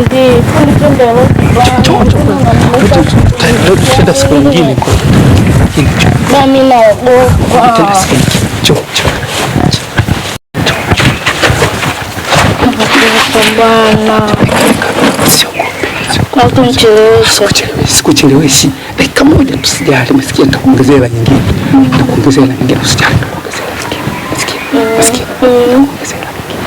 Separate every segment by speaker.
Speaker 1: fundi. Fundi twende
Speaker 2: tutaenda siku nyingine.
Speaker 1: Mimi naogopa.
Speaker 2: Tutaenda siku nyingine.
Speaker 1: Bwana.
Speaker 2: Sikucheleweshi. Dakika moja tusijali, msikia nitakuongezea hela nyingine. Nitakuongezea hela nyingine usijali, nitakuongezea hela nyingine. Msikia? Nitakuongezea hela nyingine.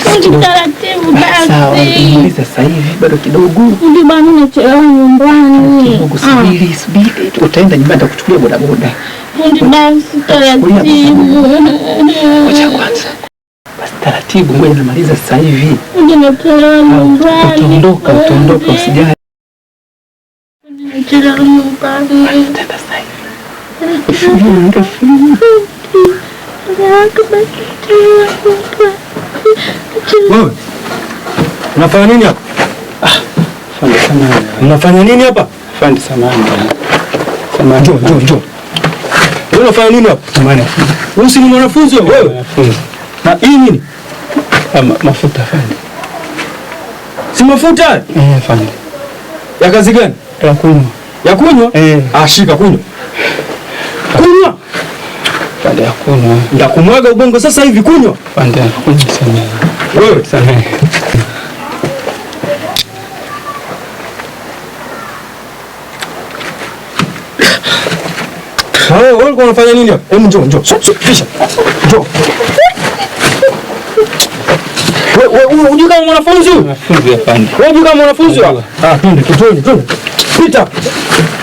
Speaker 1: Fundi taratibu basi.
Speaker 2: Sawa, nimaliza sasa hivi bado kidogo.
Speaker 1: Fundi bwana nachelewa nyumbani.
Speaker 2: Kidogo subiri. Utaenda nyumbani nitakuchukulia bodaboda.
Speaker 1: Fundi basi taratibu.
Speaker 2: Acha kwanza. Basi taratibu, ngoja namaliza sasa hivi.
Speaker 1: Fundi nachelewa nyumbani.
Speaker 2: Utaondoka usijali.
Speaker 1: Fundi nachelewa nyumbani.
Speaker 2: Utaenda sasa hivi.
Speaker 3: Wewe unafanya nini hapa?
Speaker 2: Afande samahani.
Speaker 3: Unafanya nini hapa?
Speaker 2: Afande samahani.
Speaker 3: Njoo. Wewe unafanya nini hapa?
Speaker 2: Samahani.
Speaker 3: Wewe si mwanafunzi wewe? Na hii nini?
Speaker 2: Mafuta afande.
Speaker 3: Si mafuta?
Speaker 2: Afande.
Speaker 3: Ya kazi gani?
Speaker 2: Ya kunywa.
Speaker 3: Ya kunywa? Shika kunywa. Kunywa.
Speaker 2: Afande ya kunywa.
Speaker 3: Ndakumwaga ubongo sasa hivi, kunywa.
Speaker 2: Afande ya kunywa samahani.
Speaker 3: Wewe
Speaker 2: samahani.
Speaker 3: Wewe ulikuwa unafanya nini hapa? Hebu njoo. Pisha. Njoo. Wewe unajua kama mwanafunzi huyu?
Speaker 2: Mwanafunzi afande.
Speaker 3: Wewe unajua kama mwanafunzi hapa? Twende. Pita.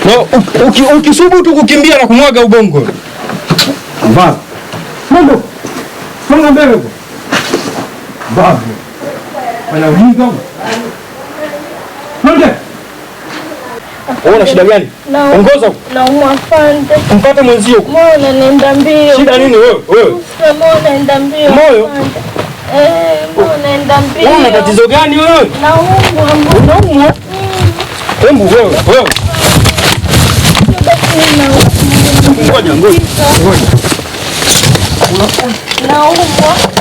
Speaker 3: Na ukisubutu kukimbia na kumwaga ubongo. Mbaya. Mungu. Songa mbele huko. Babu. Wana ujinga huko. Twende. Una shida gani? Ongoza huko.
Speaker 1: Naumwa afande.
Speaker 3: Mpate mwenzio huko.
Speaker 1: Moyo unaenda mbio.
Speaker 3: Shida nini wewe?
Speaker 1: Moyo unaenda mbio.
Speaker 3: Moyo?
Speaker 1: Moyo unaenda mbio.
Speaker 3: Una tatizo gani wewe?
Speaker 1: Naumwa.
Speaker 3: Unaumwa? Hebu wewe. Ngoja.
Speaker 1: Naumwa.